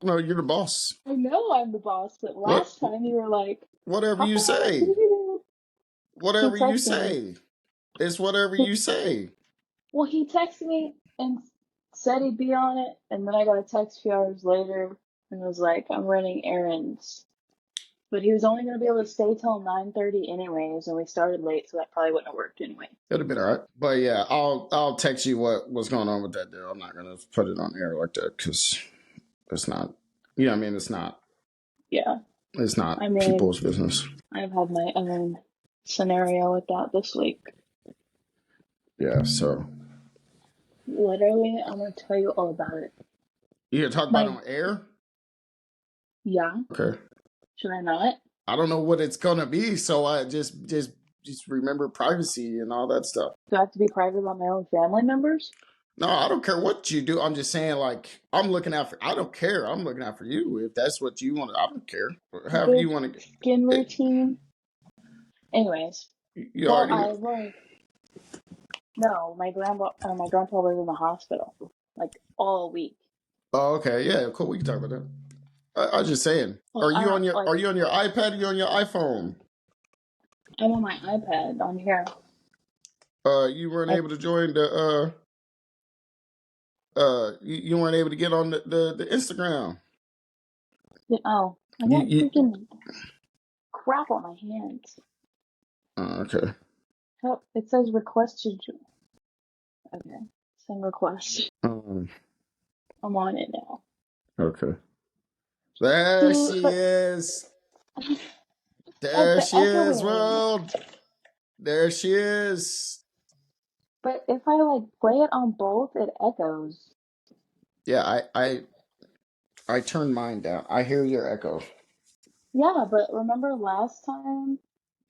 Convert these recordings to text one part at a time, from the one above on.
No, you're the boss. I know I'm the boss, but What? last time you were like, Whatever you "Hi." say. He Whatever you texted me. say. It's whatever He, you say. well, he texted me and said he'd be on it, and then I got a text a few hours later and was like, "I'm running errands." But he was only going to be able to stay till 9:30 anyways, and we started late, so that probably wouldn't have worked anyway. It'd have been all right. But yeah, I'll text you what's going on with that deal. I'm not gonna put it on air like that because it's not. You know what I mean? It's not. Yeah. It's not I mean, people's business. I've had my own scenario with that this week. Yeah. So Literally, I'm going to tell you all about it. you can talk about it My, on air. yeah, Okay. should I not? I don't know what it's gonna be, so I just remember privacy and all that stuff. Do I have to be private about my own family members? No, I don't care what you do. I'm just saying, like, I'm looking out for. I don't care. I'm looking out for you. If that's what you want, I don't care. However Good you want to. skin routine. Anyways, You well, already. no, my grandpa was in the hospital like all week. Oh, okay. Yeah, cool. We can talk about that. I was just saying. Well, I don't like. Are you on your iPad? Or you on your iPhone? I'm on my iPad on here. You weren't I able to join the you weren't able to get on the Instagram. oh, I got You freaking crap on my hands. okay. Oh, it says request to join. Okay, send request. Um, I'm on it now. okay. There See, she but is. like There the she is, echoing. world. There she is. But if I like play it on both, it echoes. Yeah, I turned mine down. I hear your echo. Yeah, but remember last time,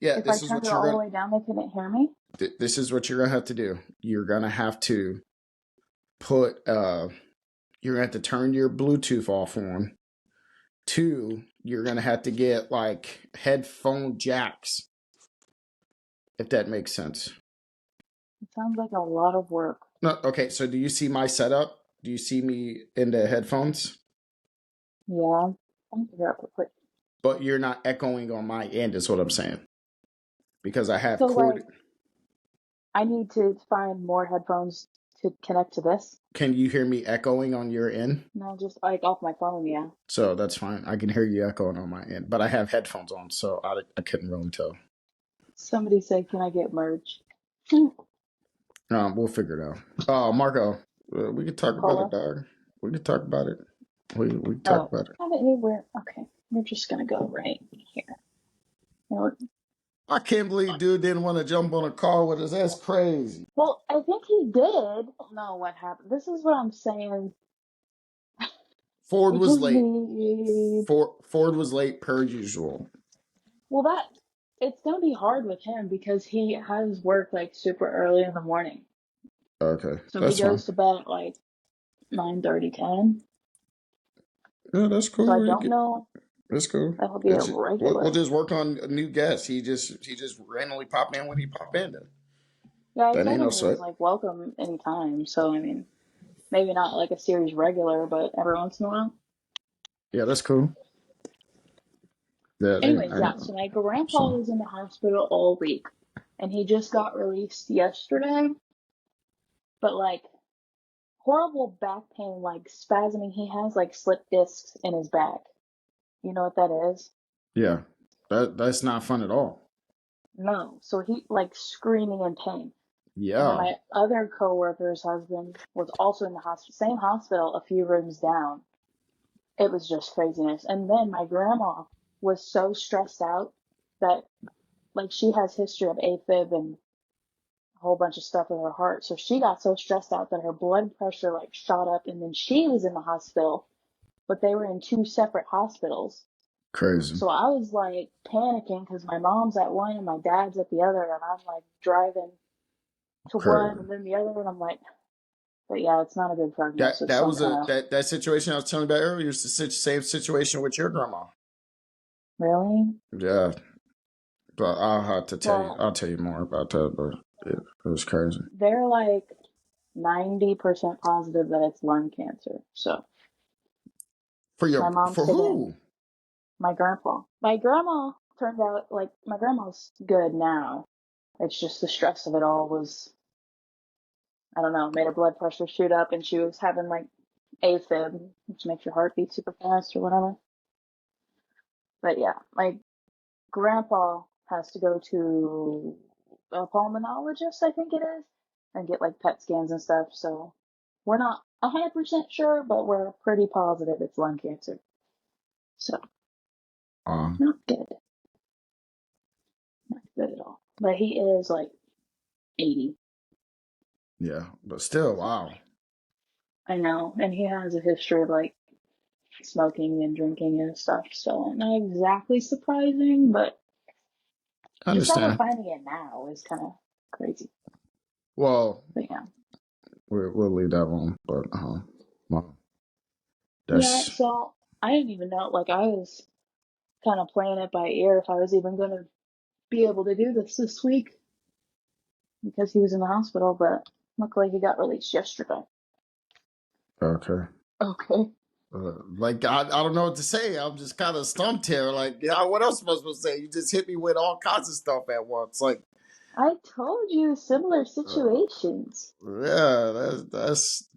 Yeah, if I this is turned what it you're all the gonna. way down, they couldn't hear me? This is what you're gonna have to do. You're gonna have to put. You're gonna have to turn your Bluetooth off on. Two, you're gonna have to get like headphone jacks, if that makes sense. It sounds like a lot of work. No, okay. So do you see my setup? Do you see me in the headphones? Yeah, I can figure out real quick. But you're not echoing on my end, is what I'm saying. Because I have So, like, cord. I need to find more headphones to connect to this. Can you hear me echoing on your end? No, just like off my phone, yeah. So that's fine. I can hear you echoing on my end, but I have headphones on, so I couldn't really tell. Somebody said, "Can I get merch?" We'll figure it out. Oh, Marco, we could talk about it, Cola. dog. We could talk about it. We can talk Oh, about it. have it anywhere. Okay, we're just gonna go right here. I can't believe dude didn't want to jump on a call with us. That's crazy. Well, I think he did. No, what happened? This is what I'm saying. Ford I was just late. need. Ford was late per usual. Well, it's gonna be hard with him because he has work like super early in the morning. Okay, So he that's fine. goes to bed at like 9:30, 10. Yeah, that's So I cool. don't know That's cool. if he'll be a It's we'll regular. just work on a new guest. He just randomly pop in when he pop in. Yeah, I That told ain't no him he was sweat. like welcome anytime. So I mean, maybe not like a series regular, but every once in a while. Yeah, that's cool. Yeah, Anyways, ain't yeah. So my so grandpa was in the hospital all week, and he just got released yesterday. But like horrible back pain, like spasming. He has like slip discs in his back. You know what that is? yeah. That's not fun at all. No. So he like screaming in pain. And then Yeah. my other coworker's husband was also in the hospital, same hospital, a few rooms down. It was just craziness. And then my grandma was so stressed out that like she has history of AFib and a whole bunch of stuff with her heart. So she got so stressed out that her blood pressure like shot up, and then she was in the hospital, but they were in two separate hospitals. Crazy. So I was like panicking because my mom's at one and my dad's at the other, and I'm like driving to one Crazy. and then the other, and I'm like, but yeah, it's not a good prognosis. That So I'm was a kind of that situation I was telling you about earlier is the same situation with your grandma. really Yeah. But I'll have to tell you. well. I'll tell you more about that. But it was crazy. They're like 90% positive that it's lung cancer. So My mom's For sitting, who? my grandpa. My grandma turned out, like, my grandma's good now. It's just the stress of it all was, I don't know, made her blood pressure shoot up and she was having, like, AFib, which makes your heart beat super fast or whatever. But yeah, my grandpa has to go to a pulmonologist, I think it is, and get like PET scans and stuff. So we're not 100% sure, but we're pretty positive it's lung cancer. So Um, not good. Not good at all. But he is like 80. yeah, but still, wow. I know. And he has a history of like smoking and drinking and stuff. So not exactly surprising, but I just how we're understand. finding it now is kind of crazy. Well, But yeah. we'll leave that alone. But wow, Yeah, that's so I didn't even know. Like, I was kind of playing it by ear if I was even going to be able to do this week because he was in the hospital, but luckily he got released yesterday. okay. Okay. Like I don't know what to say. I'm just kind of stumped here. Like, yeah, what else am I supposed to say? You just hit me with all kinds of stuff at once. Like, I told you similar uh, situations. yeah, that's.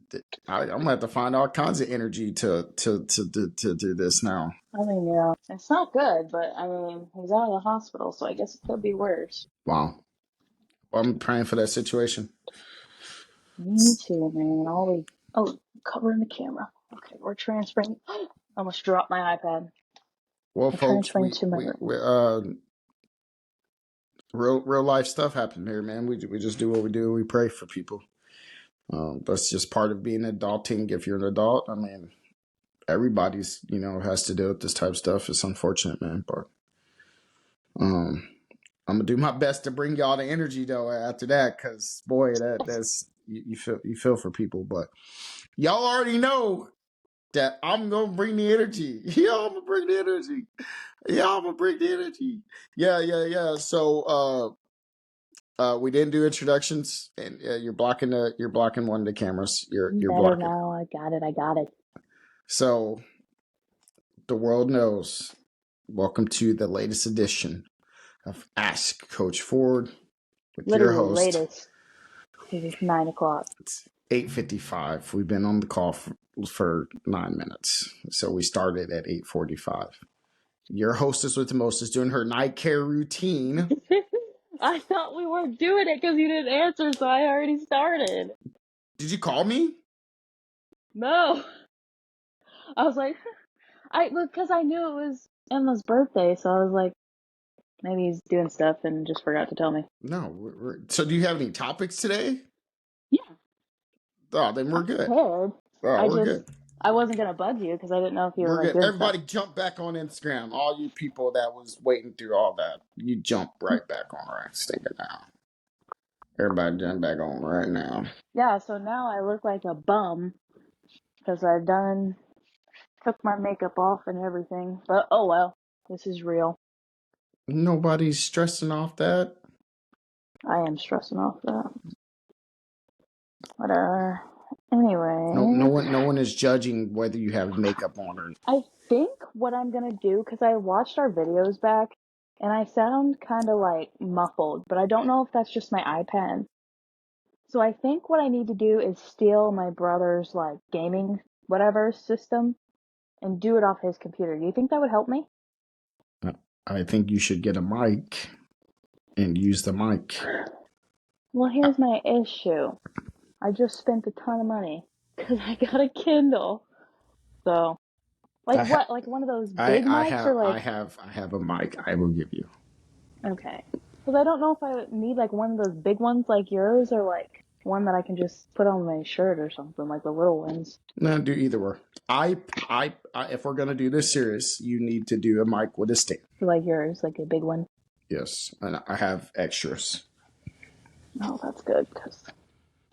I'm gonna have to find all kinds of energy to do this now. I mean, yeah, it's not good, but I mean, he's out of the hospital, so I guess it could be worse. Wow. Well, I'm praying for that situation. Me too, man. Oh, covering the camera. Okay, we're transferring. I almost dropped my iPad. Well, We're folks, transferring to my room. we real life stuff happened here, man. We just do what we do. We pray for people. That's just part of being adulting. If you're an adult, I mean, everybody's has to deal with this type of stuff. It's unfortunate, man, but um, I'm gonna do my best to bring y'all the energy though after that, because boy, that's you feel for people, but y'all already know that I'm gonna bring the energy. Yeah, I'm gonna bring the energy. Yeah, I'm gonna bring the energy. Yeah. So we didn't do introductions, and you're blocking one of the cameras. You're Better blocking. now. I got it. I got it. So the world knows. Welcome to the latest edition of Ask Coach Ford with your Literally host. latest. It is 9 o'clock. It's 8:55. We've been on the call for 9 minutes, so we started at 8:45. Your hostess with the most is doing her night care routine. I thought we weren't doing it because you didn't answer, so I already started. Did you call me? No. I was like, because I knew it was Emma's birthday, so I was like, maybe he's doing stuff and just forgot to tell me. No. So do you have any topics today? Yeah, Oh, then we're I'm good. prepared. Oh, we're good. I wasn't gonna bug you because I didn't know if you were We're like good. doing stuff. Everybody jump back on Instagram. All you people that was waiting through all that, you jump right back on right stinger now. Everybody jump back on right now. Yeah, so now I look like a bum because took my makeup off and everything. But oh well, this is real. Nobody's stressing off that. I am stressing off that. Whatever. Anyway, No one is judging whether you have makeup on or. I think what I'm gonna do, because I watched our videos back and I sound kind of like muffled, but I don't know if that's just my iPad. So I think what I need to do is steal my brother's like gaming whatever system and do it off his computer. Do you think that would help me? I think you should get a mic and use the mic. Well, here's my issue. I just spent a ton of money because I got a Kindle. So, like I ha- what? Like one of those big mics or like, I have a mic. I will give you. okay. Because I don't know if I need like one of those big ones like yours or like one that I can just put on my shirt or something, like the little ones. No, do either or. If we're gonna do this series, you need to do a mic with a stand. Like yours, like a big one. Yes, and I have extras. Oh, that's good.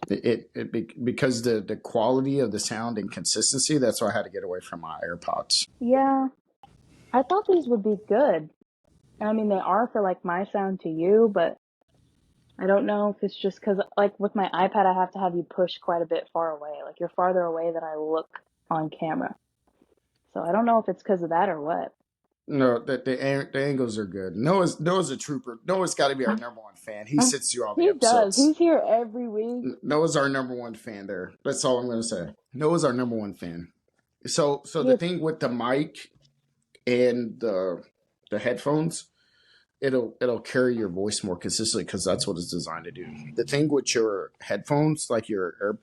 Because the quality of the sound and consistency. That's why I had to get away from my AirPods. Yeah, I thought these would be good. I mean, they are for like my sound to you, but I don't know if it's just because, like, with my iPad, I have to have you push quite a bit far away. Like, you're farther away than I look on camera. So I don't know if it's because of that or what. No, the angles are good. Noah's a trooper. Noah's got to be our number one fan. He sits through all the He does. episodes. He's here every week. Noah's our number one fan there. That's all I'm going to say. Noah's our number one fan. So the thing with the mic and the headphones, it'll carry your voice more consistently because that's what it's designed to do. The thing with your headphones, like your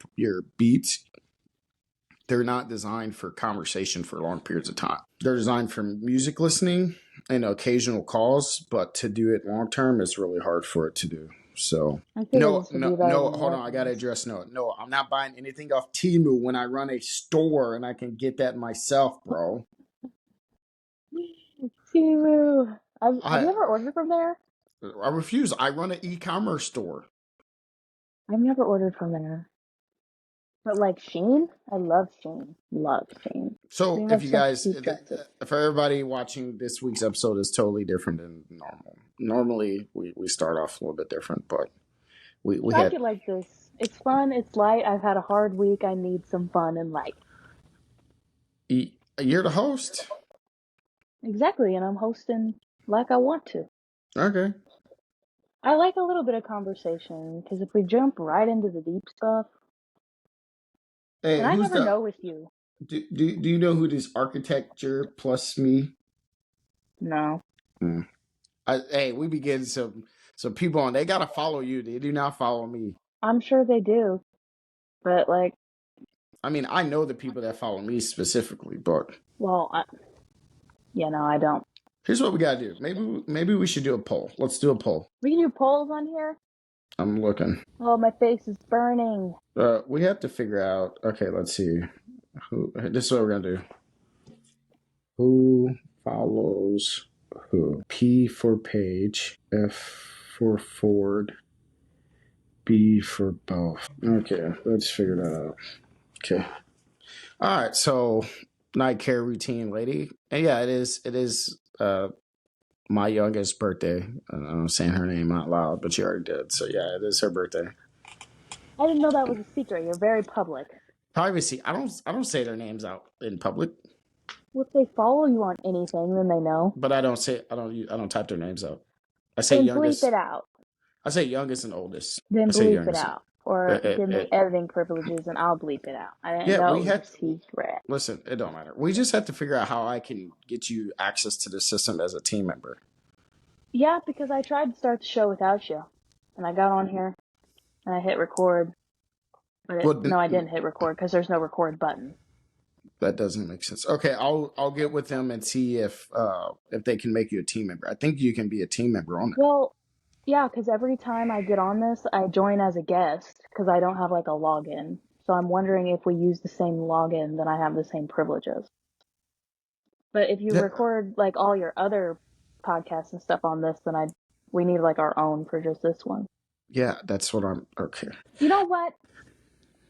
Beats, they're not designed for conversation for long periods of time. They're designed for music listening and occasional calls, but to do it long term, it's really hard for it to do. So no, hold on. I gotta address no. I'm not buying anything off Temu when I run a store and I can get that myself, bro. Temu. Have you ever ordered from there? I refuse. I run an e-commerce store. I've never ordered from there. But like Shein, I love Shein. Love Shein. So if you guys, for everybody watching, this week's episode is totally different than normal. Normally we start off a little bit different, but we I like it like this. It's fun. It's light. I've had a hard week. I need some fun and light. You're the host. Exactly, and I'm hosting like I want to. Okay. I like a little bit of conversation because if we jump right into the deep stuff, hey, and I never know with you. Do you know who this architecture plus me? No. Hey, we be getting some people on. They gotta follow you. They do not follow me. I'm sure they do, but like. I mean, I know the people that follow me specifically, but. Well, I don't. Here's what we gotta do. Maybe we should do a poll. Let's do a poll. We can do polls on here? I'm looking. Oh, my face is burning. We have to figure out. Okay, let's see. This is what we're gonna do. Who follows who? P for Paige, F for Ford, B for both. Okay, let's figure that out. Okay. All right, so night care routine lady. And yeah, it is my youngest birthday. I'm saying her name out loud, but she already did. So yeah, it is her birthday. I didn't know that was a secret. You're very public. Privacy. I don't say their names out in public. Well, if they follow you on anything, then they know. But I don't type their names out. I say then youngest. Bleep it out. I say youngest and oldest. Then bleep it out. Or give me editing privileges and I'll bleep it out. I didn't know it was secret. Listen, it don't matter. We just have to figure out how I can get you access to the system as a team member. Yeah, because I tried to start the show without you. And I got on here and I hit record. But I didn't hit record because there's no record button. That doesn't make sense. Okay, I'll get with them and see if they can make you a team member. I think you can be a team member on it. Well, yeah, because every time I get on this, I join as a guest because I don't have like a login. So I'm wondering if we use the same login, then I have the same privileges. But if you record like all your other podcasts and stuff on this, then we need like our own for just this one. Yeah, that's what I'm. Okay. You know what?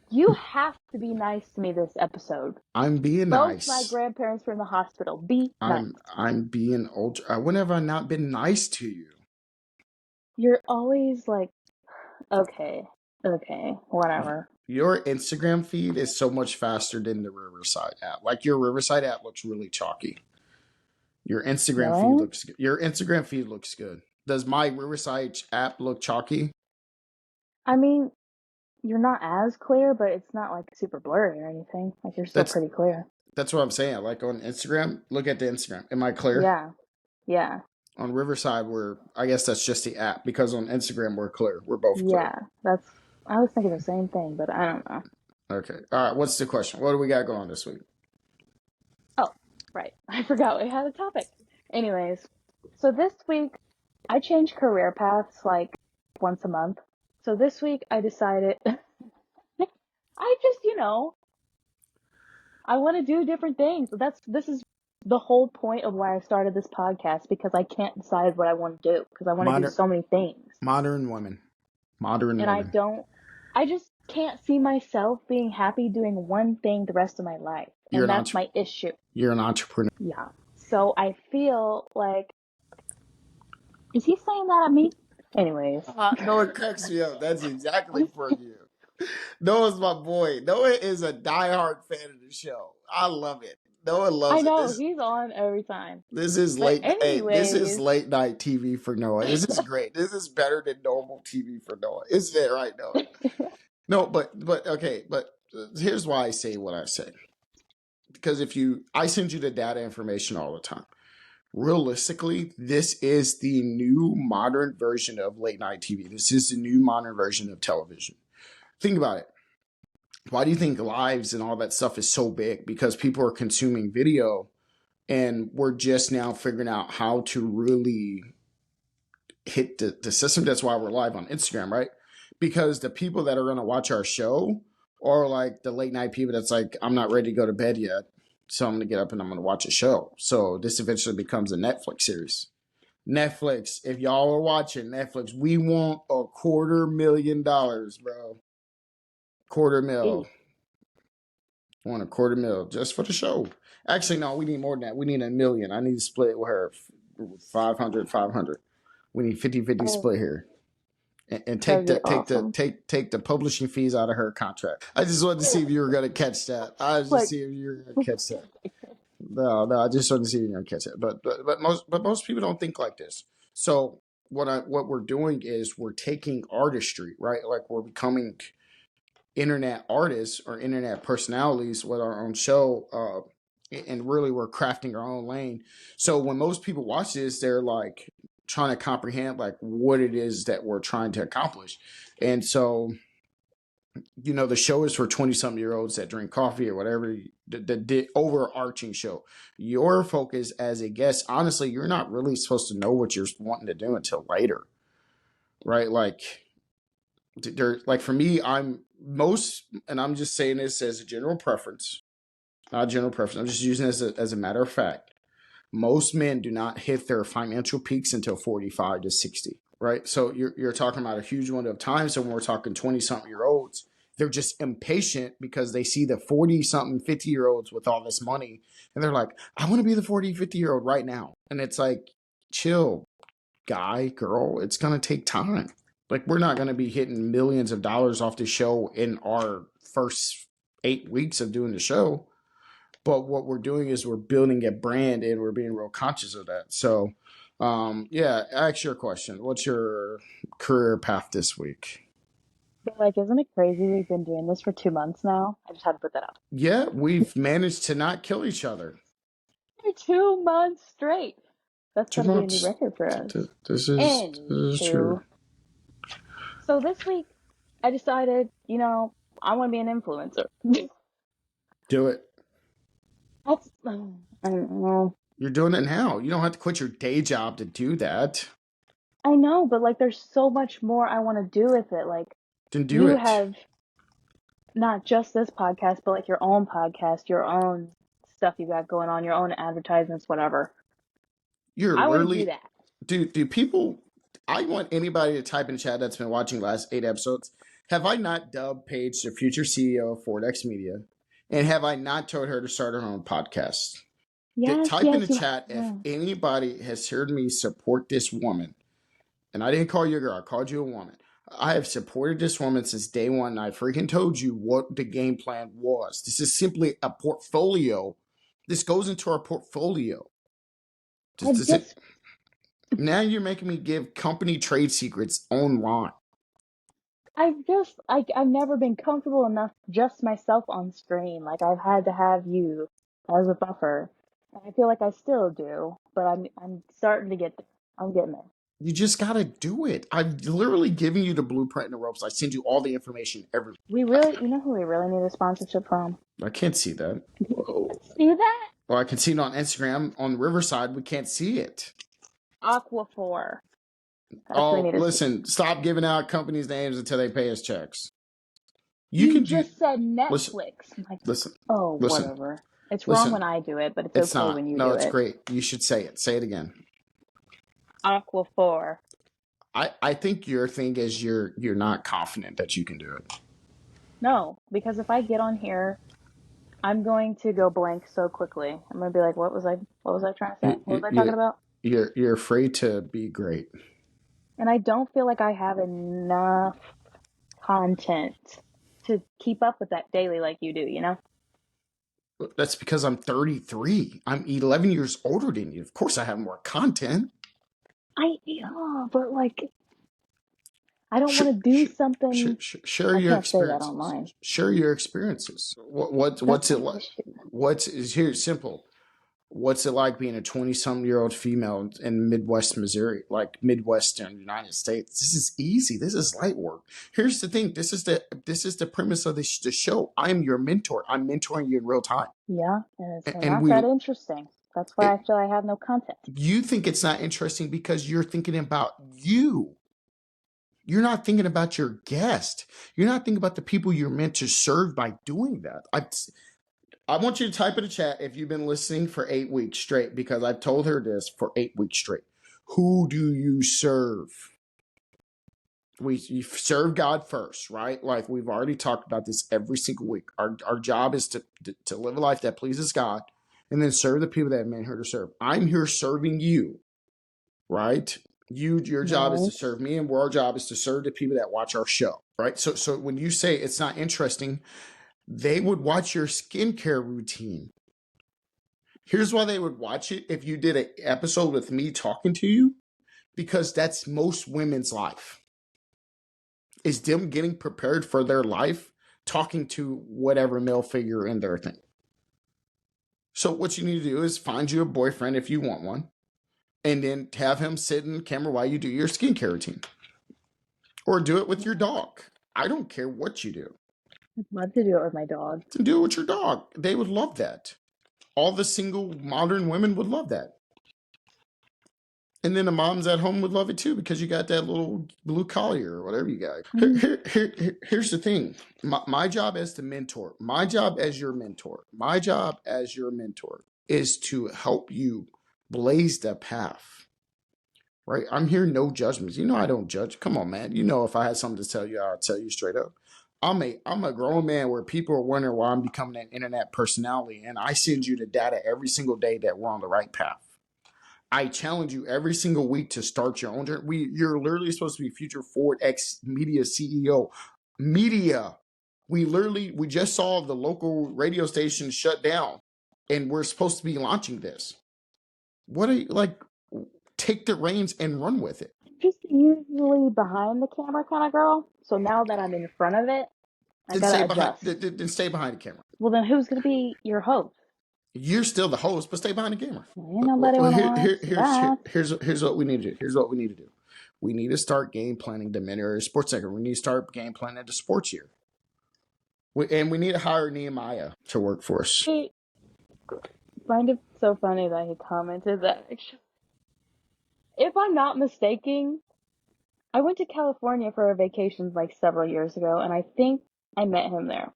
You have to be nice to me this episode. I'm being nice. Both my grandparents were in the hospital. Be nice. I'm being old. When have I not been nice to you? You're always like, okay, whatever. Your Instagram feed is so much faster than the Riverside app. Like your Riverside app looks really chalky. Your Instagram feed looks good. Your Instagram feed looks good. Does my Riverside app look chalky? I mean, you're not as clear, but it's not like super blurry or anything. Like you're still pretty clear. That's what I'm saying. Like on Instagram, look at the Instagram. Am I clear? Yeah. On Riverside, I guess that's just the app, because on Instagram we're clear. We're both clear. Yeah, I was thinking the same thing, but I don't know. Okay. All right. What's the question? What do we got going this week? Oh, right. I forgot we had a topic. Anyways, so this week I change career paths like once a month. So this week I decided I just, I want to do different things. This is the whole point of why I started this podcast, because I can't decide what I want to do because I want to do so many things. Modern women. And I just can't see myself being happy doing one thing the rest of my life. And that's my issue. You're an entrepreneur. Yeah. So I feel like, is he saying that at me? Anyways. Noah cracks me up. That's exactly for you. Noah's my boy. Noah is a diehard fan of the show. I love it. Noah I loves it. know he's on every time. This is But late. Hey, this is anyways, late night TV for Noah. This is great. This is better than normal TV for Noah. Isn't it right, Noah? No, but okay, but here's why I say what I say. Because I send you the data information all the time. Realistically, this is the new modern version of late night TV. This is the new modern version of television. Think about it. Why do you think lives and all that stuff is so big? Because people are consuming video, and we're just now figuring out how to really hit the system. That's why we're live on Instagram, right? Because the people that are going to watch our show are like the late night people that's like, I'm not ready to go to bed yet, so I'm going to get up and I'm going to watch a show. So this eventually becomes a Netflix series. Netflix, if y'all are watching Netflix, we want $250,000, bro. $250,000. hey, Want $250,000 just for the show. Actually, no, we need more than that. We need $1 million. I need to split it with her 500, 500. We need 50-50 oh, split here. And that'd be awesome. take the publishing fees out of her contract. I just wanted to see if you were gonna catch that. I was just Like, see if you were gonna catch that. No, I just wanted to see if you're gonna catch it. But most people don't think like this. So what we're doing is we're taking artistry, right? Like we're becoming internet artists or internet personalities with our own show, and really we're crafting our own lane. So when most people watch this, they're like trying to comprehend like what it is that we're trying to accomplish. And so, the show is for 20 something year olds that drink coffee or whatever, the overarching show. Your focus as a guest, honestly, you're not really supposed to know what you're wanting to do until later, right? Like for me, and I'm just saying this as a general preference, not general preference. I'm just using this as a matter of fact. Most men do not hit their financial peaks until 45 to 60, right? So you're talking about a huge window of time. So when we're talking 20 something year olds, they're just impatient because they see the 40 something, 50 year olds with all this money. And they're like, I want to be the 40, 50 year old right now. And it's like, chill, guy, girl, it's going to take time. Like, we're not going to be hitting millions of dollars off the show in our first 8 weeks of doing the show. But what we're doing is we're building a brand and we're being real conscious of that. So, yeah, ask your question. What's your career path this week? but like, isn't it crazy we've been doing this for 2 months now? I just had to put that out. Yeah, we've managed to not kill each other. For 2 months straight. That's Two gonna be a new months. record for us. This is true. Anywho, so this week I decided, I want to be an influencer. Do it. That's, I don't know. You're doing it now. You don't have to quit your day job to do that. I know, but like, there's so much more I want to do with it. Like, Then do you it. have not just this podcast, but like your own podcast, your own stuff you got going on, your own advertisements, whatever. You're I want to do literally, that. do people, I want anybody to type in chat that's been watching the last 8 episodes. Have I not dubbed Paige the future CEO of Ford X Media? And have I not told her to start her own podcast? Yes, Type in the yes, you chat if have. anybody has heard me support this woman. And I didn't call you a girl, I called you a woman. I have supported this woman since day one, and I freaking told you what the game plan was. This is simply a portfolio. This goes into our portfolio. I Does it? just, Now you're making me give company trade secrets online. I've never been comfortable enough just myself on screen. Like, I've had to have you as a buffer. And I feel like I still do, but I'm starting to get there. I'm getting there. You just gotta do it. I've literally given you the blueprint and the ropes. I send you all the information every. You know who we really need a sponsorship from? I can't see that. Whoa. See that? Well, I can see it on Instagram. On Riverside, we can't see it. Aquaphor. That's what we Oh, need to. listen, stop giving out companies' names until they pay us checks. You You can do. just said Listen, Netflix. I'm like, listen, oh, listen, whatever. It's wrong listen. when I do it, but it's It's okay not. when you No, do it's it. great. You should say it. Say it again. Aquaphor. I think your thing is you're not confident that you can do it. No, because if I get on here, I'm going to go blank so quickly. I'm gonna be like, what was I trying to say? What was I talking about? You're afraid to be great. And I don't feel like I have enough content to keep up with that daily like you do, That's because I'm 33. I'm 11 years older than you. Of course, I have more content. But like, I don't want to do something. Share I your can't say that experiences. online. Share your experiences. That's What's it my like? issue. What's is here simple. What's it like being a 20-some-year-old female in Midwest Missouri, like Midwestern United States? This is easy. This is light work. Here's the thing. This is the premise of the show. I'm your mentor. I'm mentoring you in real time. Yeah, and it's And not that interesting. That's why I feel I have no content. you think it's not interesting because you're thinking about you. You're not thinking about your guest. You're not thinking about the people you're meant to serve by doing that. I want you to type in the chat if you've been listening for 8 weeks straight, because I've told her this for 8 weeks straight. Who do you serve? You serve God first, right? Like we've already talked about this every single week. Our job is to live a life that pleases God and then serve the people that have made here to serve. I'm here serving you, right? Your job is to serve me, and our job is to serve the people that watch our show, right? So when you say it's not interesting, they would watch your skincare routine. Here's why they would watch it if you did an episode with me talking to you, because that's most women's life. Is them getting prepared for their life, talking to whatever male figure in their thing. So what you need to do is find you a boyfriend if you want one, and then have him sit in the camera while you do your skincare routine. Or do it with your dog. I don't care what you do. I'd love to do it with my dog. Do it with your dog. They would love that. All the single modern women would love that. And then the moms at home would love it too, because you got that little blue collar or whatever you got. Here's the thing. My job as the mentor, my job as your mentor is to help you blaze the path. Right? I'm here, no judgments. You know I don't judge. Come on, man. You know if I had something to tell you, I'll tell you straight up. I'm a grown man where people are wondering why I'm becoming an internet personality, and I send you the data every single day that we're on the right path. I challenge you every single week to start your own journey. You're literally supposed to be future Ford X Media CEO. Media. We just saw the local radio station shut down, and we're supposed to be launching this. What are you like? Take the reins and run with it. Just usually behind the camera kind of girl. So now that I'm in front of it, I gotta adjust. Then stay behind the camera. Well, then who's gonna be your host? You're still the host, but stay behind the camera. Ain't nobody wanna watch that. Here's what we need to do. Here's what we need to do. We need to start game planning the men area sports sector. We need to start game planning the sports year. And we need to hire Nehemiah to work for us. I find it so funny that he commented that. If I'm not mistaken, I went to California for a vacation like several years ago, and I think I met him there.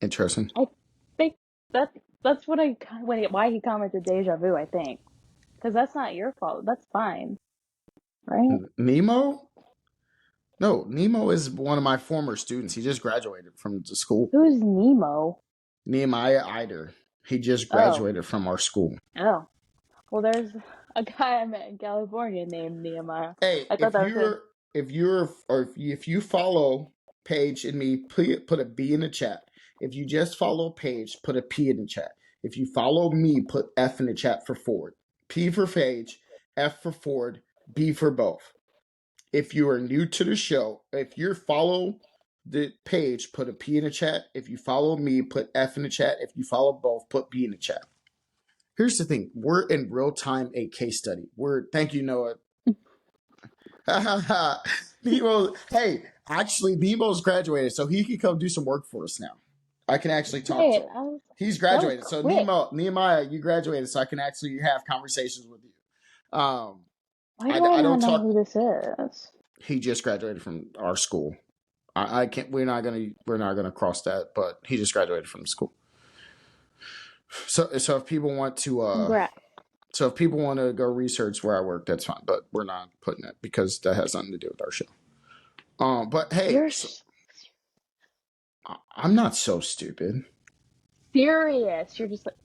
Interesting. I think that's why he commented deja vu. I think because that's not your fault. That's fine, right? Nemo? No, Nemo is one of my former students. He just graduated from the school. Who's Nemo? Nehemiah Eider. He just graduated from our school. Oh, well, there's a guy I met in California named Nehemiah. Hey, if you follow Paige and me, put a B in the chat. If you just follow Paige, put a P in the chat. If you follow me, put F in the chat for Ford. P for Paige, F for Ford, B for both. If you are new to the show, if you follow the page, put a P in the chat. If you follow me, put F in the chat. If you follow both, put B in the chat. Here's the thing. We're in real time a case study. Thank you, Noah. Nemo, hey, actually, Nemo's graduated, so he can come do some work for us now. I can actually talk to him. He's graduated. So Nehemiah, you graduated, so I can actually have conversations with you. Why do I don't know who this is? He just graduated from our school. I can't. We're not gonna cross that. But he just graduated from school. So if people want to, if people want to go research where I work, that's fine. But we're not putting it because that has nothing to do with our show. But hey, I'm not so stupid. Serious? You're just like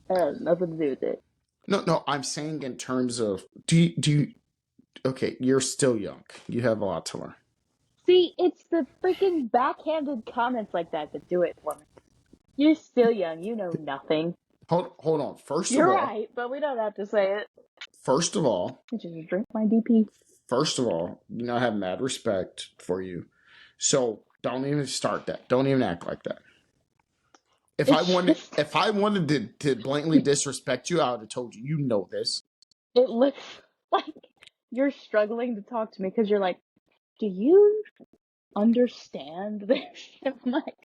nothing to do with it. No. I'm saying in terms of do you okay, you're still young. You have a lot to learn. See, it's the freaking backhanded comments like that do it for me. You're still young. You know nothing. Hold on. You're right, but we don't have to say it. First of all, I just drink my DP. you know I have mad respect for you. So don't even start that. Don't even act like that. If I wanted to blatantly disrespect you, I would have told you. You know this. It looks like you're struggling to talk to me because you're like, do you understand this? I'm like,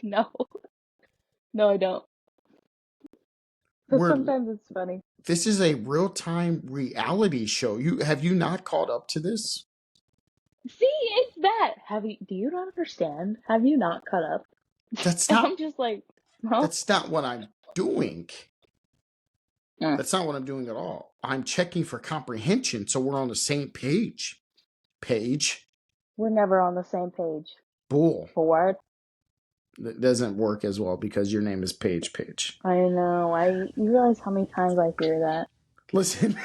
no. No, I don't. But sometimes it's funny. This is a real-time reality show. Have you not caught up to this? See, it's that. Do you not understand? Have you not caught up? That's not. I'm just like, huh? That's not what I'm doing. That's not what I'm doing at all. I'm checking for comprehension, so we're on the same page. Paige. We're never on the same page. Bull. Ford. It doesn't work as well because your name is Paige. I know. You realize how many times I hear that? Listen.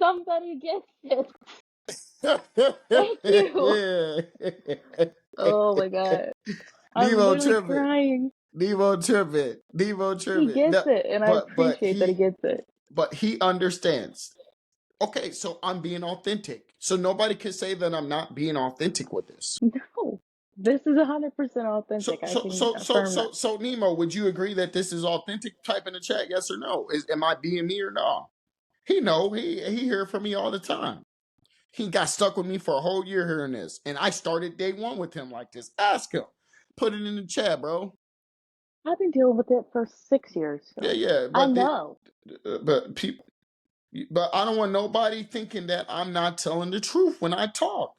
Somebody gets it. Thank you. Oh my god. I'm literally crying. Nemo tripping. He gets it, and I appreciate that he gets it. But he understands. Okay, so I'm being authentic. So nobody can say that I'm not being authentic with this. No. This is 100% authentic. So Nemo, would you agree that this is authentic? Type in the chat, yes or no. Am I being me or no? He know. He hear from me all the time. He got stuck with me for a whole year hearing this. And I started day one with him like this. Ask him. Put it in the chat, bro. I've been dealing with it for 6 years. So Yeah. I know. But I don't want nobody thinking that I'm not telling the truth when I talk.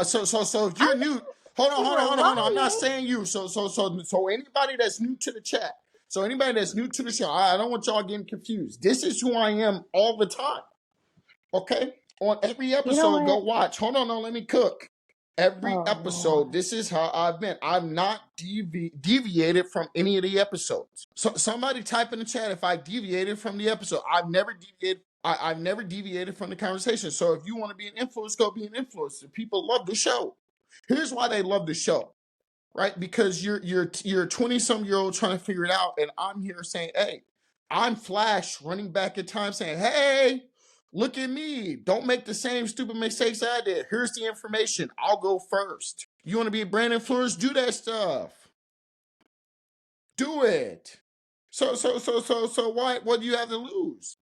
So if you're new, hold on. I'm not saying you. So anybody that's new to the chat. So anybody that's new to the show, I don't want y'all getting confused. This is who I am all the time. Okay? On every episode, go watch. Hold on, let me cook. Every episode, this is how I've been. I'm not deviated from any of the episodes. So somebody type in the chat if I deviated from the episode. I've never deviated. I've never deviated from the conversation. So if you want to be an influencer, go be an influencer. People love the show. Here's why they love the show, right? Because you're 20-some-year-old trying to figure it out, and I'm here saying, hey, I'm Flash running back in time saying, hey, look at me. Don't make the same stupid mistakes I did. Here's the information. I'll go first. You want to be a brand influencer? Do that stuff. Do it. So why? What do you have to lose?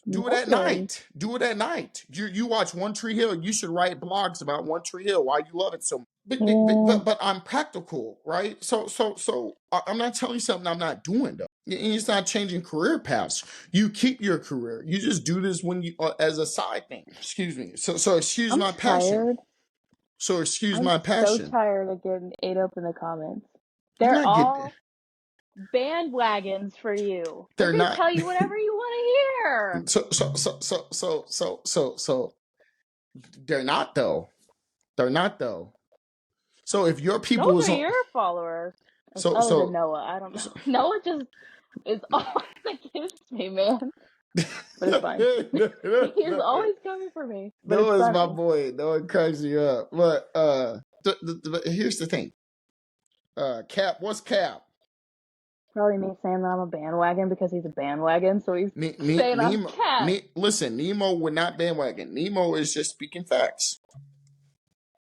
Do it at night. Do it at night. You watch One Tree Hill. You should write blogs about One Tree Hill. Why you love it so much. But I'm practical, right? So I'm not telling you something I'm not doing though. It's not changing career paths. You keep your career. You just do this when you as a side thing. Excuse me. So excuse my passion. So excuse my passion. I'm so tired of getting ate up in the comments. They're all bandwagons for you. They're not. Tell you whatever you want to hear. So they're not though. They're not though. So if your people those are your followers. So Noah, I don't know. Noah just is always against me, man. But it's fine. He's always coming for me. But Noah's my boy. Noah cracks you up. But here's the thing. Cap, what's Cap? Probably me saying that I'm a bandwagon because he's a bandwagon, so he's saying I'm Cap. Listen, Nemo would not bandwagon. Nemo is just speaking facts.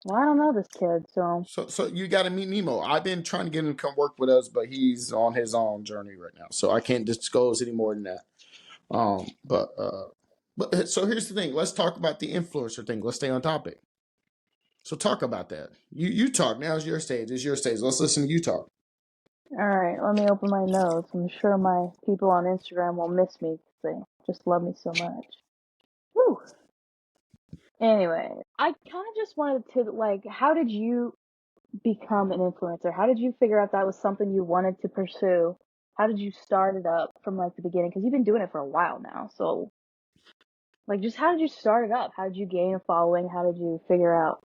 Well, I don't know this kid, so you got to meet Nemo. I've been trying to get him to come work with us, but he's on his own journey right now, so I can't disclose any more than that. But so here's the thing. Let's talk about the influencer thing. Let's stay on topic. So talk about that. You talk. Now's your stage. It's your stage. Let's listen to you talk. All right, let me open my notes. I'm sure my people on Instagram will miss me because they just love me so much. Woo! Anyway, I kind of just wanted to, how did you become an influencer? How did you figure out that was something you wanted to pursue? How did you start it up from, the beginning? Because you've been doing it for a while now, so, just how did you start it up? How did you gain a following? How did you figure out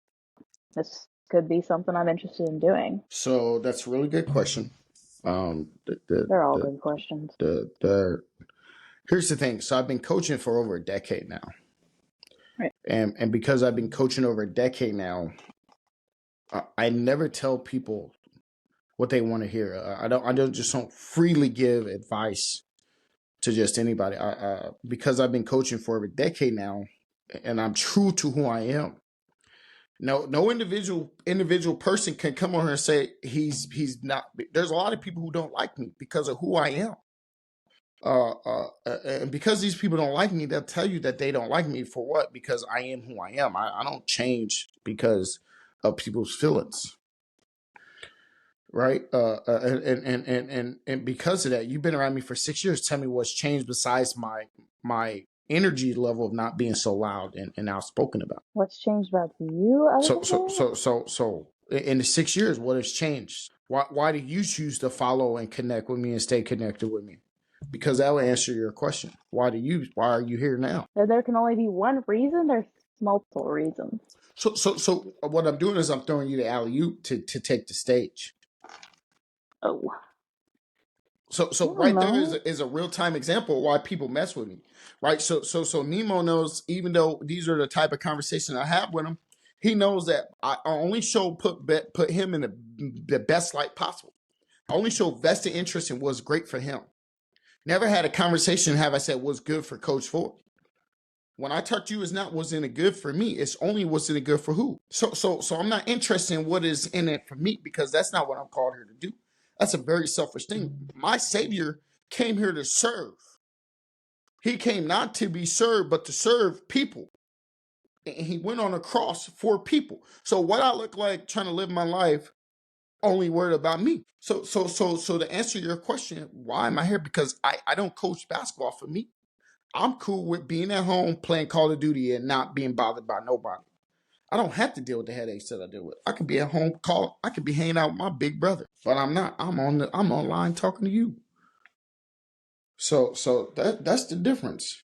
this could be something I'm interested in doing? So that's a really good question. They're all good questions. Here's the thing. So I've been coaching for over a decade now. Right. And because I've been coaching over a decade now, I never tell people what they want to hear. I don't freely give advice to just anybody. Because I've been coaching for over a decade now, and I'm true to who I am. No individual person can come on here and say he's not. There's a lot of people who don't like me because of who I am. And because these people don't like me, they'll tell you that they don't like me for what? Because I am who I am. I don't change because of people's feelings, right? And because of that, you've been around me for 6 years. Tell me what's changed besides my energy level of not being so loud and outspoken about. What's changed about you other So than so that? so in the 6 years, what has changed? Why did you choose to follow and connect with me and stay connected with me? Because that will answer your question. Why are you here now? There can only be one reason. There's multiple reasons. So what I'm doing is I'm throwing you the alley oop to take the stage. Oh, So I don't right there know. is a real time example of why people mess with me, right? So Nemo knows, even though these are the type of conversations I have with him, he knows that I only put him in the best light possible. I only show vested interest in what's great for him. Never had a conversation have I said what's good for Coach Ford. When I talk to you, it's not what's in it good for me. It's only what's in it good for who. So I'm not interested in what is in it for me, because that's not what I'm called here to do. That's a very selfish thing. My Savior came here to serve. He came not to be served, but to serve people. And he went on a cross for people. So what I look like trying to live my life only worried about me. So to answer your question, why am I here? Because I don't coach basketball for me. I'm cool with being at home playing Call of Duty and not being bothered by nobody. I don't have to deal with the headaches that I deal with. I could be at home I could be hanging out with my big brother, but I'm not. I'm online talking to you. So that's the difference.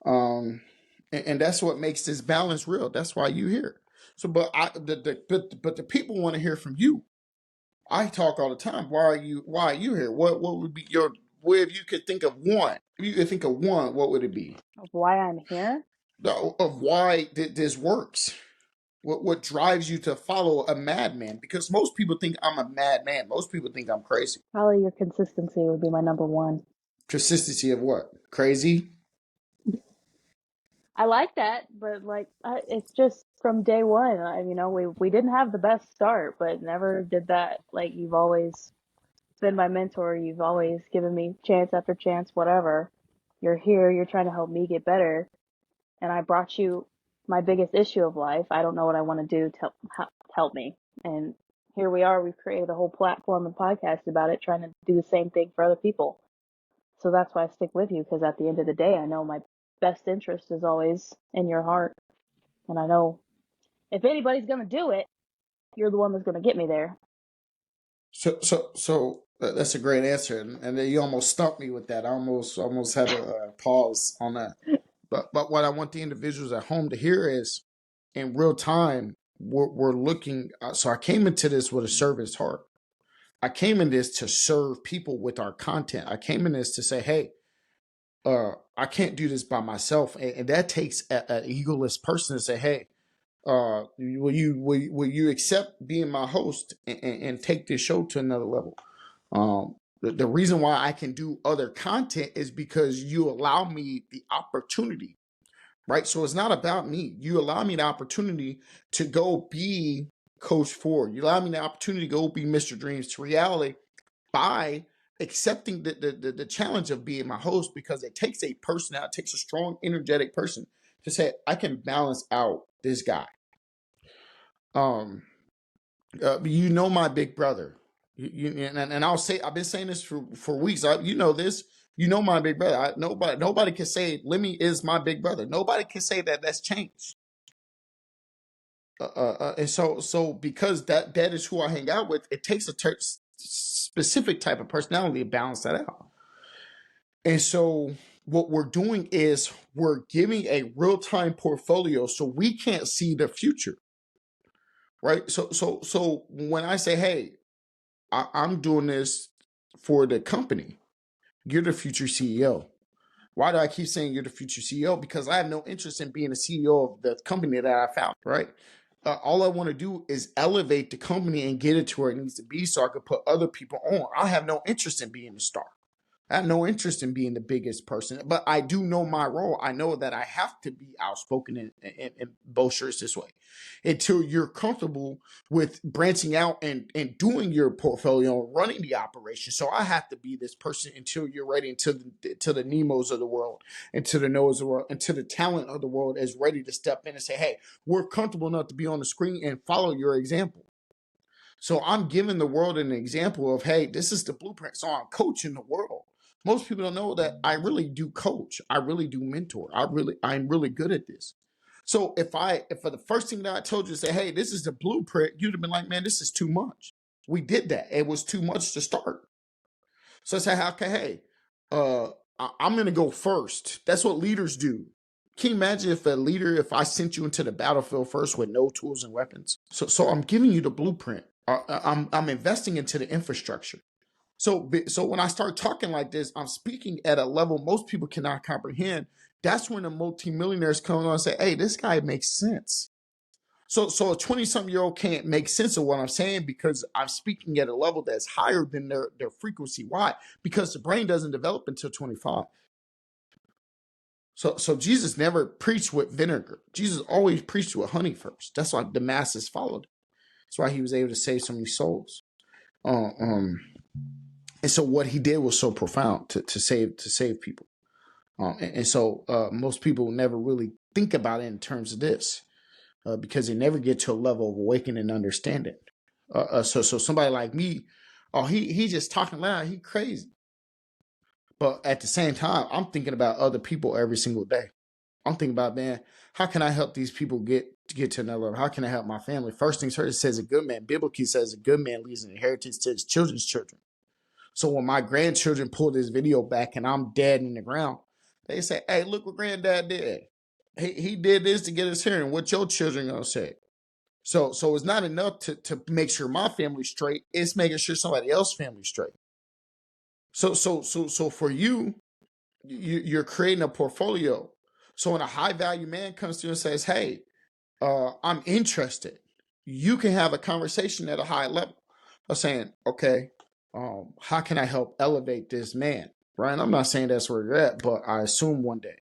And that's what makes this balance real. That's why you here. So, but the people want to hear from you. I talk all the time. Why are you here? What would be your, where, if you could think of one, if you could think of one, what would it be? Of why I'm here? Of why this works. What drives you to follow a madman? Because most people think I'm a madman. Most people think I'm crazy. Probably your consistency would be my number one. Consistency of what? Crazy? I like that, but it's just from day one. We didn't have the best start, but never did that. Like, you've always been my mentor. You've always given me chance after chance, whatever. You're here. You're trying to help me get better, and I brought you my biggest issue of life. I don't know what I want to do to help me, and here we are. We've created a whole platform and podcast about it, trying to do the same thing for other people. So that's why I stick with you, because at the end of the day, I know my best interest is always in your heart. And I know if anybody's going to do it, you're the one that's going to get me there. So that's a great answer, and then you almost stumped me with that. I almost had to pause on that. But what I want the individuals at home to hear is, in real time, we're looking. So I came into this with a service heart. I came in this to serve people with our content. I came in this to say, hey, I can't do this by myself, and that takes an egoless person to say, hey, will you accept being my host and take this show to another level? The reason why I can do other content is because you allow me the opportunity, right? So it's not about me. You allow me the opportunity to go be Coach Ford. You allow me the opportunity to go be Mr. Dreams to reality by accepting the challenge of being my host, because it takes a person out, it takes a strong, energetic person to say, I can balance out this guy. You know, my big brother, and I'll say, I've been saying this for weeks. You know this. You know, my big brother. Nobody can say Lemmy is my big brother. Nobody can say that that's changed. And so because that is who I hang out with, it takes a specific type of personality to balance that out. And so what we're doing is we're giving a real-time portfolio, so we can't see the future, right? So when I say, hey, I'm doing this for the company, you're the future CEO. Why do I keep saying you're the future CEO? Because I have no interest in being the CEO of the company that I found, right? All I want to do is elevate the company and get it to where it needs to be so I could put other people on. I have no interest in being the star. I have no interest in being the biggest person, but I do know my role. I know that I have to be outspoken and boisterous this way until you're comfortable with branching out and doing your portfolio and running the operation. So I have to be this person until you're ready, until the Nemos of the world, until the Noahs of the world, until the talent of the world is ready to step in and say, hey, we're comfortable enough to be on the screen and follow your example. So I'm giving the world an example of, hey, this is the blueprint. So I'm coaching the world. Most people don't know that I really do coach. I really do mentor. I'm really good at this. So if for the first thing that I told you to say, hey, this is the blueprint, you'd have been like, man, this is too much. We did that. It was too much to start. So I said, okay, hey, I'm going to go first. That's what leaders do. Can you imagine if I sent you into the battlefield first with no tools and weapons? So I'm giving you the blueprint. I'm investing into the infrastructure. So when I start talking like this, I'm speaking at a level most people cannot comprehend. That's when the multimillionaires come on and say, hey, this guy makes sense. So a 20-something-year-old can't make sense of what I'm saying because I'm speaking at a level that's higher than their frequency. Why? Because the brain doesn't develop until 25. So Jesus never preached with vinegar. Jesus always preached with honey first. That's why the masses followed. That's why he was able to save so many souls. And so what he did was so profound to save people. And so most people never really think about it in terms of this because they never get to a level of awakening and understanding. So somebody like me, oh, he just talking loud, he crazy. But at the same time, I'm thinking about other people every single day. I'm thinking about, man, how can I help these people get to another level? How can I help my family? First things first, it says a good man, biblically says a good man leaves an inheritance to his children's children. So when my grandchildren pull this video back and I'm dead in the ground, they say, hey, look what granddad did. He did this to get us here. And what your children gonna say? So it's not enough to make sure my family's straight. It's making sure somebody else's family's straight. So for you're creating a portfolio. So when a high value man comes to you and says, hey, I'm interested, you can have a conversation at a high level of saying, okay, how can I help elevate this man? Right. And I'm not saying that's where you're at, but I assume one day.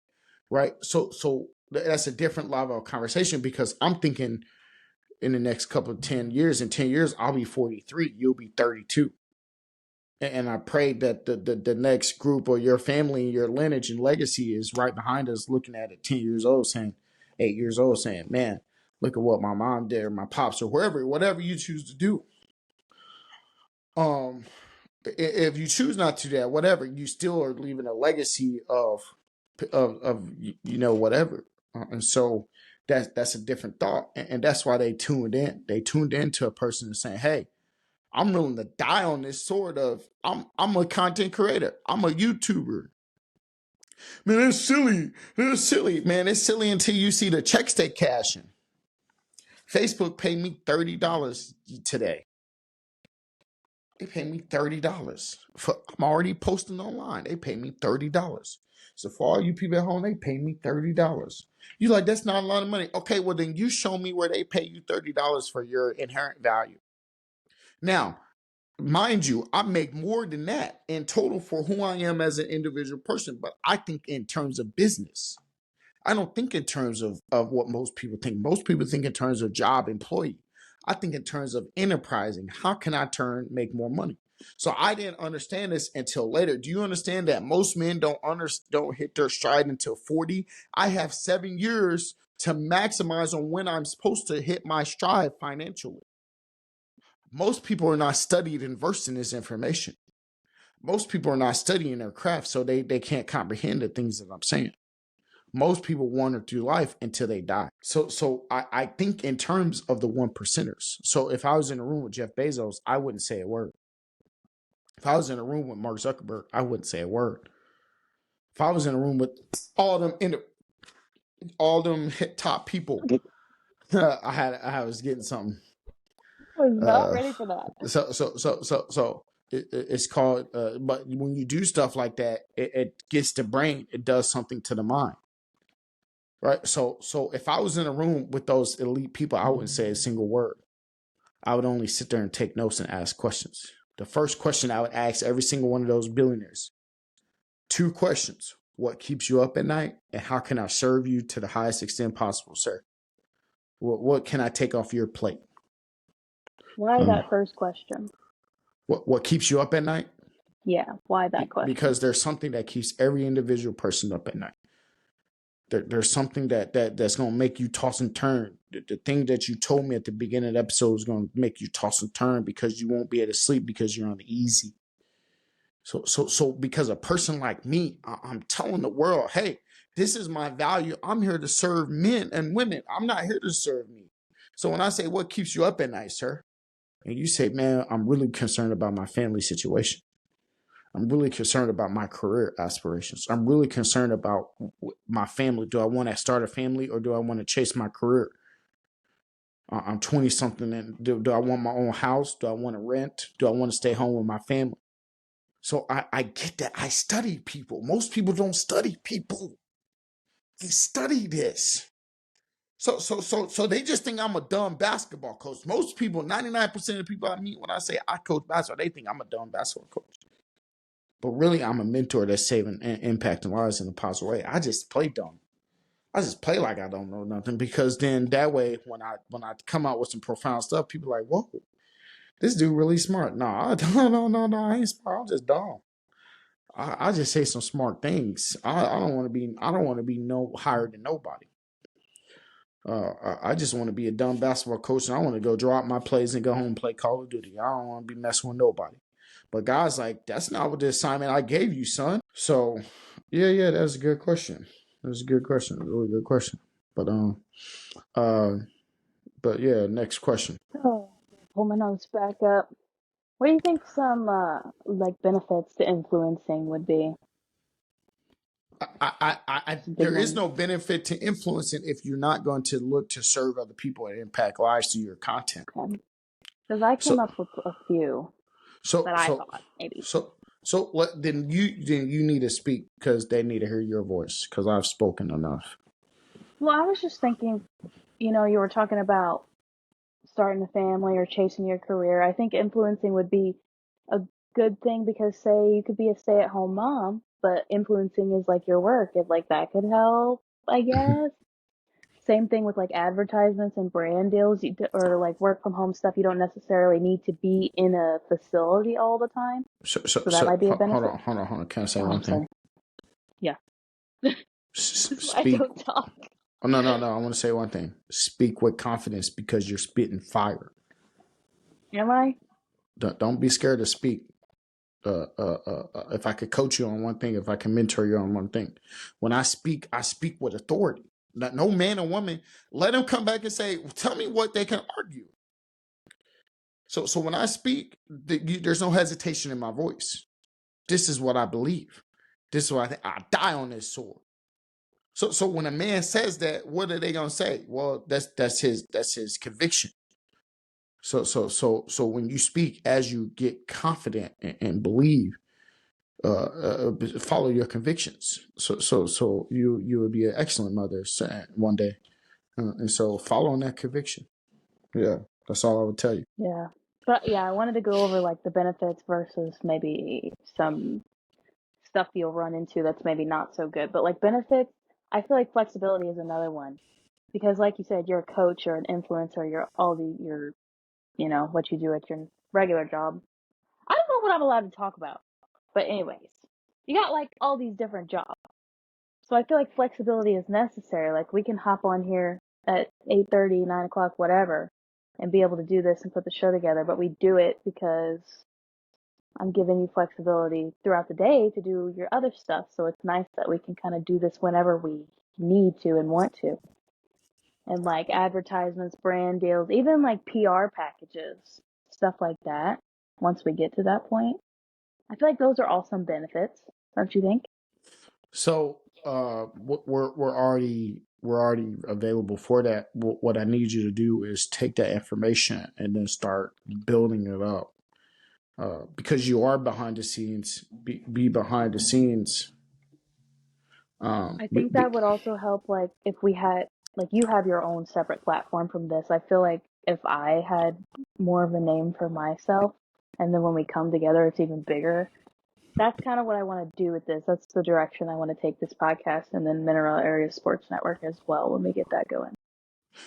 Right. So that's a different level of conversation because I'm thinking in the next couple of 10 years, in 10 years, I'll be 43, you'll be 32. And I pray that the next group or your family and your lineage and legacy is right behind us looking at it 10 years old saying, 8 years old saying, man, look at what my mom did or my pops or whatever you choose to do. If you choose not to do that, whatever, you still are leaving a legacy of whatever. And so that's a different thought. And that's why they tuned in. They tuned into a person and saying, hey, I'm willing to die on this sword of I'm a content creator. I'm a YouTuber. Man, it's silly. It's silly, man. It's silly until you see the checks they cashing. Facebook paid me $30 today. They paid me $30. I'm already posting online. They paid me $30. So for all you people at home, they paid me $30. You're like, that's not a lot of money. Okay, well then you show me where they pay you $30 for your inherent value. Now, mind you, I make more than that in total for who I am as an individual person, but I think in terms of business. I don't think in terms of what most people think. Most people think in terms of job employee. I think in terms of enterprising. How can I make more money? So I didn't understand this until later. Do you understand that most men don't hit their stride until 40? I have 7 years to maximize on when I'm supposed to hit my stride financially. Most people are not studied and versed in this information. Most people are not studying their craft, so they can't comprehend the things that I'm saying. Most people wander through life until they die. So I think in terms of the one percenters. So if I was in a room with Jeff Bezos, I wouldn't say a word. If I was in a room with Mark Zuckerberg, I wouldn't say a word. If I was in a room with all them hit top people, I was getting something. I was not ready for that. So it's called. But when you do stuff like that, it gets the brain. It does something to the mind, right? So if I was in a room with those elite people, I wouldn't say a single word. I would only sit there and take notes and ask questions. The first question I would ask every single one of those billionaires: 2 questions. What keeps you up at night? And how can I serve you to the highest extent possible, sir? What can I take off your plate? Why that first question? What keeps you up at night? Yeah, why that question? Because there's something that keeps every individual person up at night. There's something that's going to make you toss and turn. The thing that you told me at the beginning of the episode is going to make you toss and turn because you won't be able to sleep because you're uneasy. So because a person like me, I'm telling the world, hey, this is my value. I'm here to serve men and women. I'm not here to serve me. So when I say, what keeps you up at night, sir? And you say, man, I'm really concerned about my family situation. I'm really concerned about my career aspirations. I'm really concerned about my family. Do I want to start a family or do I want to chase my career? I'm 20 something and do I want my own house? Do I want to rent? Do I want to stay home with my family? So I get that. I study people. Most people don't study people. They study this. So they just think I'm a dumb basketball coach. Most people, 99% of the people I meet when I say I coach basketball, they think I'm a dumb basketball coach. But really, I'm a mentor that's saving and impacting lives in a positive way. I just play dumb. I just play like I don't know nothing because then that way, when I come out with some profound stuff, people are like, whoa, this dude really smart. No, I ain't smart. I'm just dumb. I just say some smart things. I don't want to be no higher than nobody. I just want to be a dumb basketball coach and I want to go drop my plays and go home and play Call of Duty. I don't want to be messing with nobody. But guys, like, that's not what the assignment I gave you, son. So yeah, that's a good question. That's a good question. A really good question. But but yeah, next question. Oh, pull my notes back up. What do you think some like benefits to influencing would be? Some big There is ones. no benefit to influencing if you're not going to look to serve other people and impact lives through your content. Okay. Because I came So, up with a few so, that I so, thought maybe. so, what? Then you need to speak because they need to hear your voice because I've spoken enough. Well, I was just thinking, you know, you were talking about starting a family or chasing your career. I think influencing would be a good thing because, say, you could be a stay-at-home mom, but influencing is like your work. If like that could help, I guess. Same thing with like advertisements and brand deals or like work from home stuff. You don't necessarily need to be in a facility all the time. So that might be a benefit. Hold on. Can I say Oh, one I'm thing? sorry. Yeah. This is why I Speak. don't talk. Oh no. I want to say one thing. Speak with confidence because you're spitting fire. Am I? Don't be scared to speak. If I could coach you on one thing, if I can mentor you on one thing, when I speak with authority. No man or woman, let them come back and say, tell me what they can argue. So when I speak, there's no hesitation in my voice. This is what I believe. This is what I think. I die on this sword. So when a man says that, what are they gonna say? Well, that's his conviction. So when you speak, as you get confident and believe, follow your convictions. So you would be an excellent mother one day, and so follow on that conviction. Yeah, that's all I would tell you. Yeah. But yeah, I wanted to go over like the benefits versus maybe some stuff you'll run into that's maybe not so good. But like benefits, I feel like flexibility is another one. Because like you said, you're a coach, you're an influencer, you're all the you're you know, what you do at your regular job. I don't know what I'm allowed to talk about. But anyways, you got like all these different jobs. So I feel like flexibility is necessary. Like we can hop on here at 8:30, 9 o'clock, whatever, and be able to do this and put the show together. But we do it because I'm giving you flexibility throughout the day to do your other stuff. So it's nice that we can kind of do this whenever we need to and want to. And like advertisements, brand deals, even like PR packages, stuff like that. Once we get to that point, I feel like those are all some benefits, don't you think? So we're already available for that. What I need you to do is take that information and then start building it up. because you are behind the scenes. Be behind the scenes. I think that would also help, like, if we had, like, you have your own separate platform from this. I feel like if I had more of a name for myself, and then when we come together, it's even bigger. That's kind of what I want to do with this. That's the direction I want to take this podcast, and then Mineral Area Sports Network as well when we get that going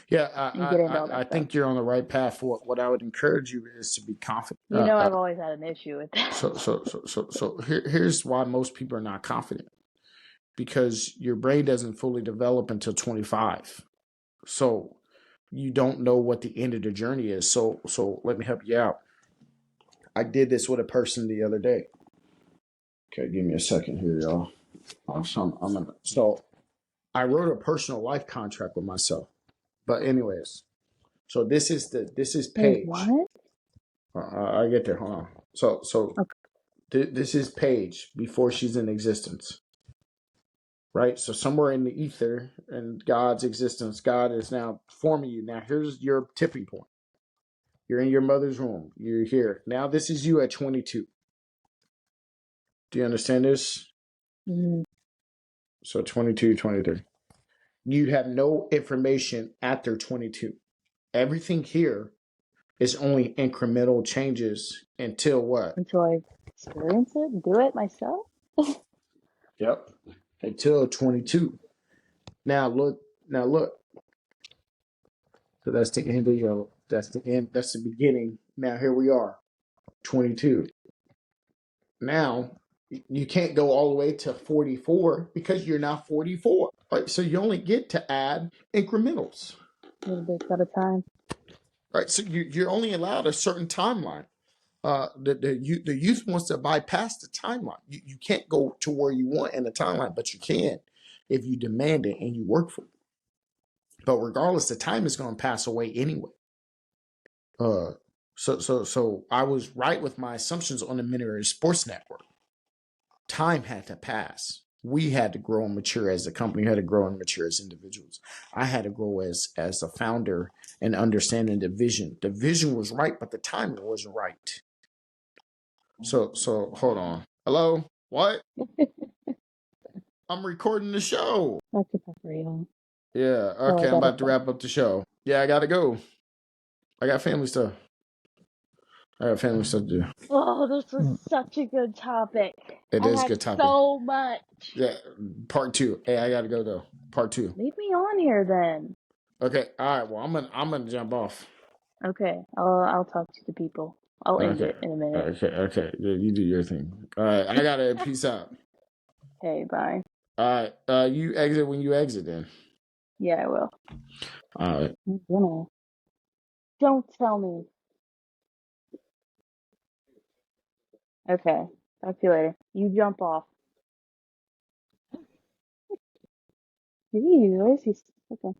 Yeah, and get into all I that stuff. think you're on the right path. What I would encourage you is to be confident. You know, I've always had an issue with that. So here's why most people are not confident, because your brain doesn't fully develop until 25. So you don't know what the end of the journey is. So let me help you out. I did this with a person the other day. Okay, give me a second here, y'all. So I wrote a personal life contract with myself. But anyways, so this is Wait, Paige. what? I get there. Hold on. This is Paige before she's in existence, right? So somewhere in the ether and God's existence, God is now forming you. Now here's your tipping point. You're in your mother's womb. You're here. Now this is you at 22. Do you understand this? Mm-hmm. So 22, 23. You have no information after 22. Everything here is only incremental changes until what? Until I experience it, do it myself. Yep. Until 22. Now look. Now look. So that's the end of that's the end. That's the beginning. Now here we are, 22. Now you can't go all the way to 44 because you're now 44. Right. So you only get to add incrementals. Little bits at a time. Right. So you're only allowed a certain timeline. The youth wants to bypass the timeline. You can't go to where you want in the timeline, but you can if you demand it and you work for it. But regardless, the time is going to pass away anyway. So I was right with my assumptions on the Monetization Sports Network. Time had to pass. We had to grow and mature as a company. We had to grow and mature as individuals. I had to grow as a founder and understanding the vision. The vision was right, but the timing wasn't right. So hold on. Hello? What? I'm recording the show. That's a for real. Yeah, Oh, I okay, I'm gotta about to wrap up the show. Yeah, I gotta go. I got family stuff. I got family stuff to do. Oh, this was such a good topic. It I is a had good topic. so much. Yeah, part 2. Hey, I gotta go though. Part 2. Leave me on here then. Okay, all right. Well, I'm gonna jump off. Okay, I'll talk to the people. I'll end Okay, it in a minute. okay. Yeah, you do your thing. All right, I gotta peace out. Okay, bye. All right, you exit when you exit then. Yeah, I will. All right. You know. Don't tell me. Okay, talk to you later. You jump off. Jeez, where is he? Okay.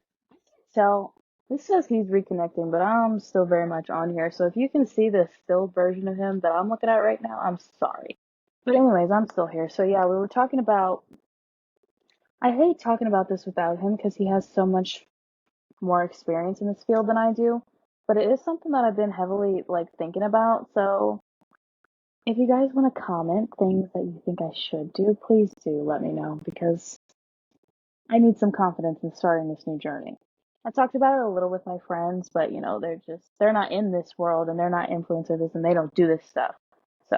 So, this says he's reconnecting, but I'm still very much on here. So if you can see the still version of him that I'm looking at right now, I'm sorry. But anyways, I'm still here. So yeah, we were talking about, I hate talking about this without him because he has so much more experience in this field than I do. But it is something that I've been heavily like thinking about. So if you guys want to comment things that you think I should do, please do let me know because I need some confidence in starting this new journey. I talked about it a little with my friends, but you know, they're not in this world and they're not influencers and they don't do this stuff. So,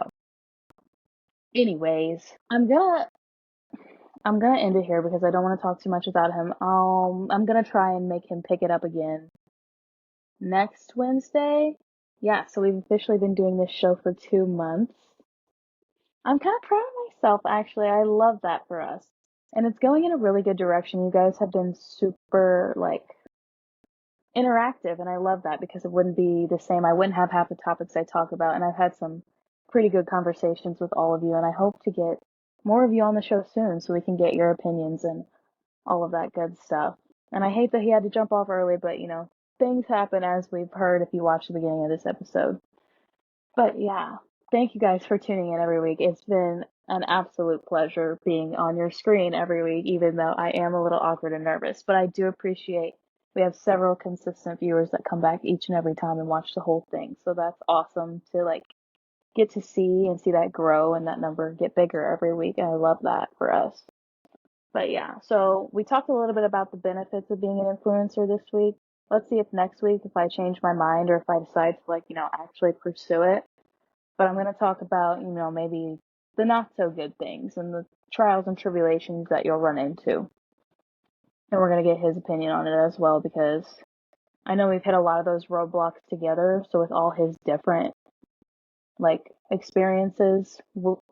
anyways, I'm gonna end it here because I don't want to talk too much about him. I'm gonna try and make him pick it up again next Wednesday. Yeah, so we've officially been doing this show for 2 months. I'm kind of proud of myself, actually. I love that for us. And it's going in a really good direction. You guys have been super, like, interactive, and I love that because it wouldn't be the same. I wouldn't have half the topics I talk about, and I've had some pretty good conversations with all of you, and I hope to get more of you on the show soon so we can get your opinions and all of that good stuff. And I hate that he had to jump off early, but you know, things happen as we've heard if you watch the beginning of this episode. But yeah, thank you guys for tuning in every week. It's been an absolute pleasure being on your screen every week, even though I am a little awkward and nervous. But I do appreciate we have several consistent viewers that come back each and every time and watch the whole thing. So that's awesome to like get to see and see that grow and that number get bigger every week. And I love that for us. But yeah, so we talked a little bit about the benefits of being an influencer this week. Let's see if next week, if I change my mind or if I decide to actually pursue it. But I'm going to talk about, maybe the not so good things and the trials and tribulations that you'll run into. And we're going to get his opinion on it as well, because I know we've hit a lot of those roadblocks together. So with all his different experiences,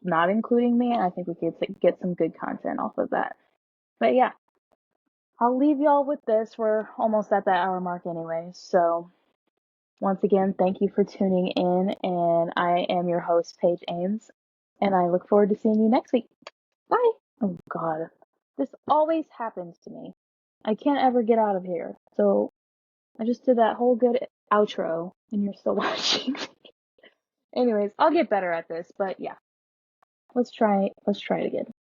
not including me, I think we could get some good content off of that. But yeah, I'll leave y'all with this. We're almost at that hour mark anyway. So once again, thank you for tuning in. And I am your host, Paige Ames. And I look forward to seeing you next week. Bye. Oh, God. This always happens to me. I can't ever get out of here. So I just did that whole good outro, and you're still watching. Anyways, I'll get better at this. But yeah, let's try it again.